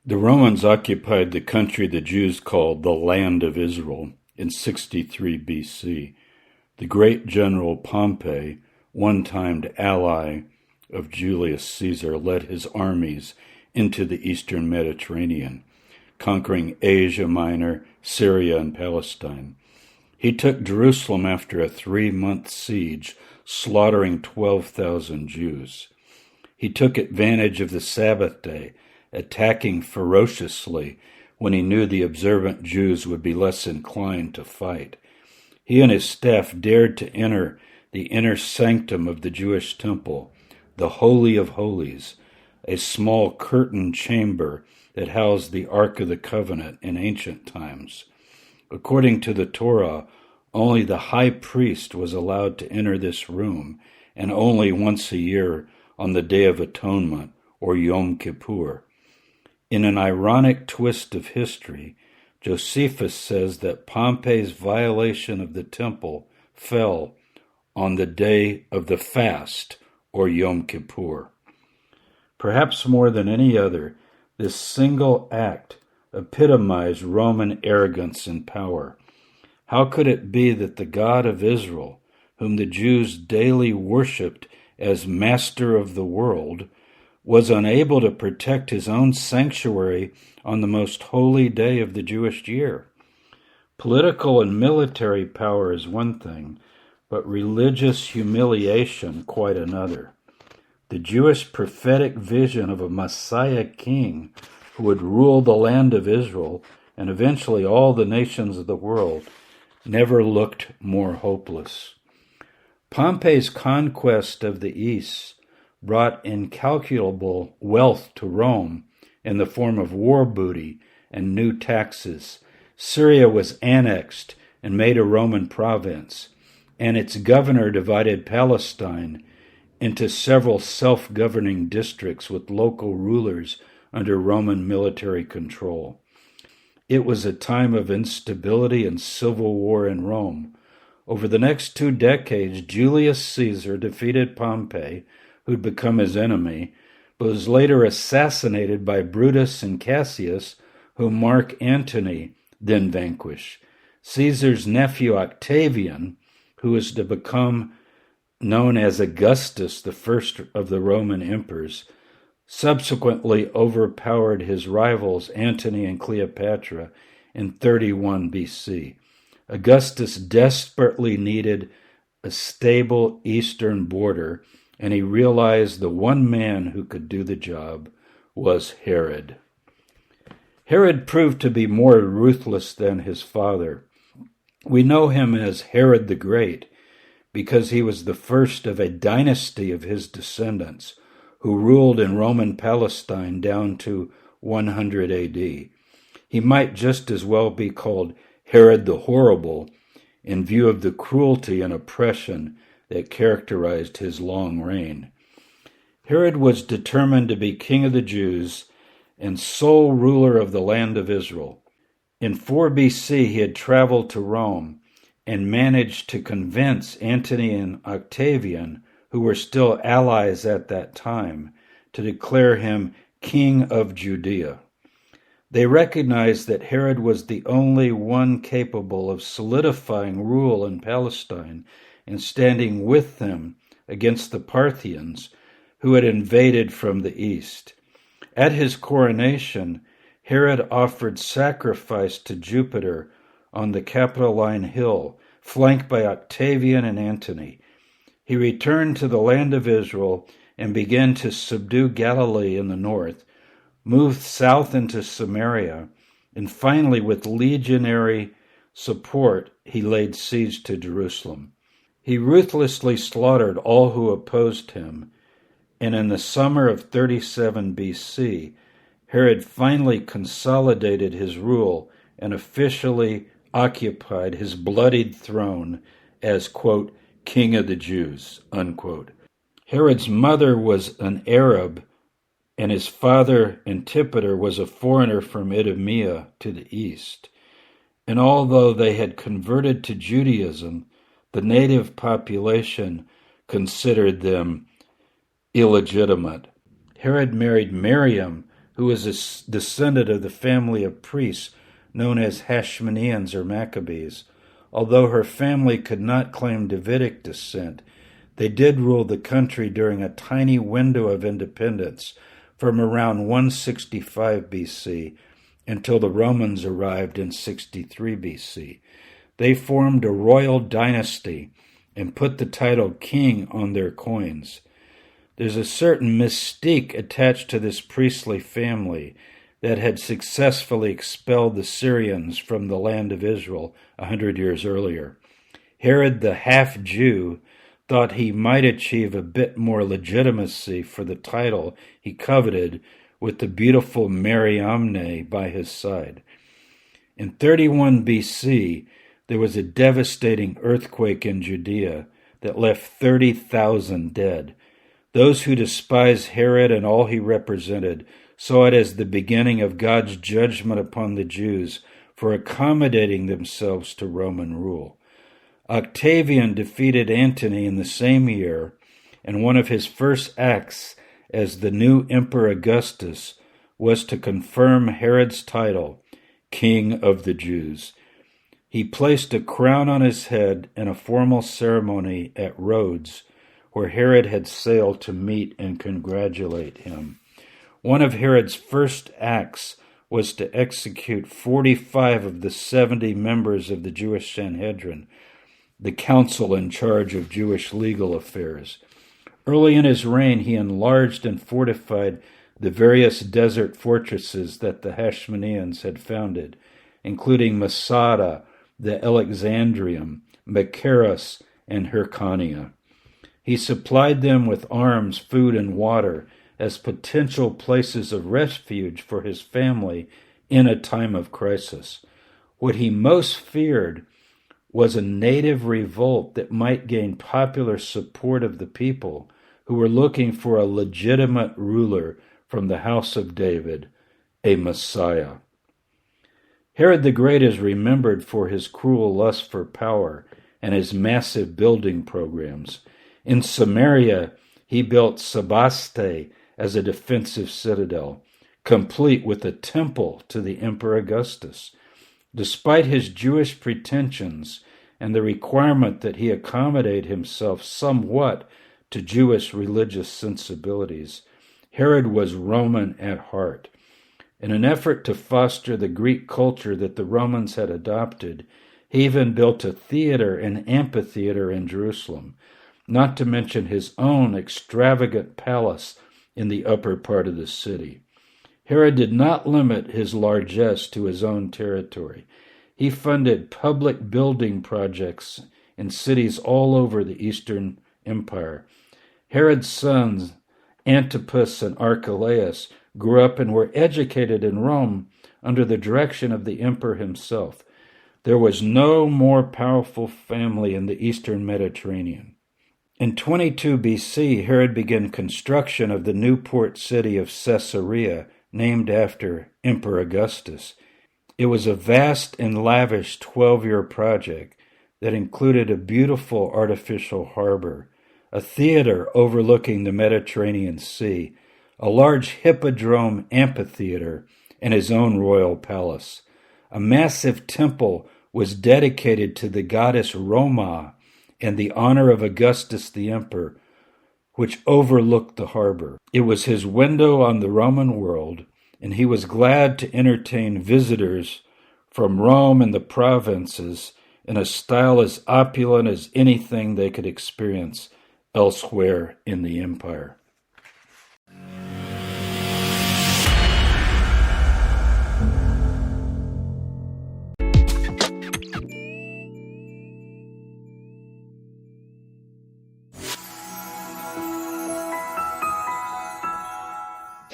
The Romans occupied the country the Jews called the Land of Israel in 63 BC. The great general Pompey, one-timed ally of Julius Caesar, led his armies into the eastern Mediterranean, conquering Asia Minor, Syria, and Palestine. He took Jerusalem after a 3-month siege, slaughtering 12,000 Jews. He took advantage of the Sabbath day, attacking ferociously when he knew the observant Jews would be less inclined to fight. He and his staff dared to enter the inner sanctum of the Jewish temple, the Holy of Holies, a small curtained chamber that housed the Ark of the Covenant in ancient times. According to the Torah, only the high priest was allowed to enter this room, and only once a year on the Day of Atonement, or Yom Kippur. In an ironic twist of history, Josephus says that Pompey's violation of the temple fell on the day of the fast, or Yom Kippur. Perhaps more than any other, this single act epitomized Roman arrogance and power. How could it be that the God of Israel, whom the Jews daily worshipped as master of the world, was unable to protect his own sanctuary on the most holy day of the Jewish year? Political and military power is one thing, but religious humiliation quite another. The Jewish prophetic vision of a Messiah king who would rule the land of Israel and eventually all the nations of the world never looked more hopeless. Pompey's conquest of the East brought incalculable wealth to Rome in the form of war booty and new taxes. Syria was annexed and made a Roman province, and its governor divided Palestine into several self-governing districts with local rulers under Roman military control. It was a time of instability and civil war in Rome. Over the next 2 decades, Julius Caesar defeated Pompey, who'd become his enemy, but was later assassinated by Brutus and Cassius, whom Mark Antony then vanquished. Caesar's nephew Octavian, who was to become known as Augustus, the first of the Roman emperors, subsequently overpowered his rivals Antony and Cleopatra in 31 BC. Augustus desperately needed a stable eastern border, and he realized the one man who could do the job was Herod. Herod proved to be more ruthless than his father. We know him as Herod the Great because he was the first of a dynasty of his descendants who ruled in Roman Palestine down to 100 AD. He might just as well be called Herod the Horrible in view of the cruelty and oppression that characterized his long reign. Herod was determined to be king of the Jews and sole ruler of the land of Israel. In 4 BC, he had traveled to Rome and managed to convince Antony and Octavian, who were still allies at that time, to declare him king of Judea. They recognized that Herod was the only one capable of solidifying rule in Palestine and standing with them against the Parthians, who had invaded from the east. At his coronation, Herod offered sacrifice to Jupiter on the Capitoline Hill, flanked by Octavian and Antony. He returned to the land of Israel and began to subdue Galilee in the north, moved south into Samaria, and finally, with legionary support, he laid siege to Jerusalem. He ruthlessly slaughtered all who opposed him, and in the summer of 37 BC, Herod finally consolidated his rule and officially occupied his bloodied throne as, quote, King of the Jews, unquote. Herod's mother was an Arab, and his father, Antipas, was a foreigner from Idumea to the east. And although they had converted to Judaism, the native population considered them illegitimate. Herod married Miriam, who was a descendant of the family of priests known as Hashmoneans or Maccabees. Although her family could not claim Davidic descent, they did rule the country during a tiny window of independence from around 165 BC until the Romans arrived in 63 BC. They formed a royal dynasty and put the title king on their coins. There's a certain mystique attached to this priestly family that had successfully expelled the Syrians from the land of Israel 100 years earlier. Herod the half-Jew thought he might achieve a bit more legitimacy for the title he coveted with the beautiful Mariamne by his side. In 31 BC, there was a devastating earthquake in Judea that left 30,000 dead. Those who despised Herod and all he represented saw it as the beginning of God's judgment upon the Jews for accommodating themselves to Roman rule. Octavian defeated Antony in the same year, and one of his first acts as the new Emperor Augustus was to confirm Herod's title, King of the Jews. He placed a crown on his head in a formal ceremony at Rhodes, where Herod had sailed to meet and congratulate him. One of Herod's first acts was to execute 45 of the 70 members of the Jewish Sanhedrin, the council in charge of Jewish legal affairs. Early in his reign, he enlarged and fortified the various desert fortresses that the Hashmoneans had founded, including Masada, the Alexandrium, Machaerus, and Hyrcania. He supplied them with arms, food, and water as potential places of refuge for his family in a time of crisis. What he most feared was a native revolt that might gain popular support of the people who were looking for a legitimate ruler from the house of David, a Messiah. Herod the Great is remembered for his cruel lust for power and his massive building programs. In Samaria, he built Sebaste as a defensive citadel, complete with a temple to the Emperor Augustus. Despite his Jewish pretensions and the requirement that he accommodate himself somewhat to Jewish religious sensibilities, Herod was Roman at heart. In an effort to foster the Greek culture that the Romans had adopted, he even built a theater and amphitheater in Jerusalem, not to mention his own extravagant palace in the upper part of the city. Herod did not limit his largesse to his own territory. He funded public building projects in cities all over the Eastern Empire. Herod's sons, Antipas and Archelaus, grew up and were educated in Rome under the direction of the emperor himself. There was no more powerful family in the Eastern Mediterranean. In 22 BC, Herod began construction of the new port city of Caesarea, named after Emperor Augustus. It was a vast and lavish 12-year project that included a beautiful artificial harbor, a theater overlooking the Mediterranean Sea, a large hippodrome amphitheater, and his own royal palace. A massive temple was dedicated to the goddess Roma in the honor of Augustus the emperor, which overlooked the harbor. It was his window on the Roman world, and he was glad to entertain visitors from Rome and the provinces in a style as opulent as anything they could experience elsewhere in the empire.